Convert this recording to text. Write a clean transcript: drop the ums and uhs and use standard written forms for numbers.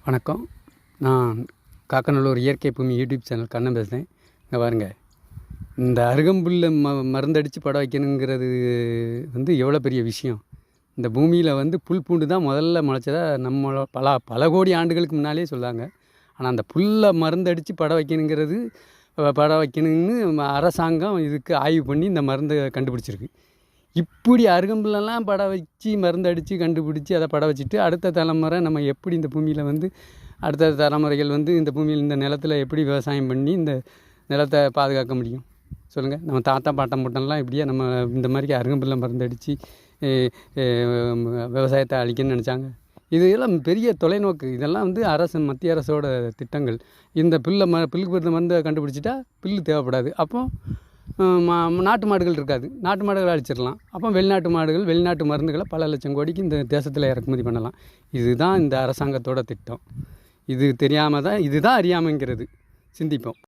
வணக்கம். நான் காக்கநல்லூர் இயற்கை பூமி யூடியூப் சேனல் கண்ணன் பேசுகிறேன். இங்கே பாருங்க, இந்த அருகம்புல்லை மருந்தடித்து பட வைக்கணுங்கிறது எவ்வளோ பெரிய விஷயம். இந்த பூமியில் புல் பூண்டு தான் முதல்ல முளைச்சதா நம்மளோட பல கோடி ஆண்டுகளுக்கு முன்னாலே சொல்லாங்க. ஆனால் அந்த புல்லை மருந்தடித்து பட வைக்கணும்னு அரசாங்கம் இதுக்கு ஆய்வு பண்ணி இந்த மருந்தை கண்டுபிடிச்சிருக்கு. இப்படி அருகம்புல்லெல்லாம் பட வச்சு மருந்தடித்து கண்டுபிடிச்சி அதை பட வச்சுட்டு அடுத்த தலைமுறை நம்ம எப்படி இந்த பூமியில் அடுத்த தலைமுறைகள் இந்த பூமியில் இந்த நிலத்தில் எப்படி விவசாயம் பண்ணி இந்த நிலத்தை பாதுகாக்க முடியும் சொல்லுங்கள். நம்ம தாத்தா பாட்டம் போட்டோம்லாம் இப்படியே நம்ம இந்த மாதிரி அருகம்புல்லை மருந்தடித்து விவசாயத்தை அழிக்கணும்னு நினச்சாங்க. இதெல்லாம் பெரிய தொலைநோக்கு. இதெல்லாம் மத்திய அரசோட திட்டங்கள். இந்த புல்லுக்கு மருந்தை கண்டுபிடிச்சிட்டா புல் தேவைப்படாது. அப்போ நாட்டு மாடுகள் இருக்காது, நாட்டு மாடுகளை அழிச்சிடலாம். அப்போ வெளிநாட்டு மருந்துகளை பல லட்சம் கோடிக்கு இந்த தேசத்தில் இறக்குமதி பண்ணலாம். இதுதான் இந்த அரசாங்கத்தோட திட்டம். இது தெரியாமல் தான், இதுதான் அறியாமைங்கிறது. சிந்திப்போம்.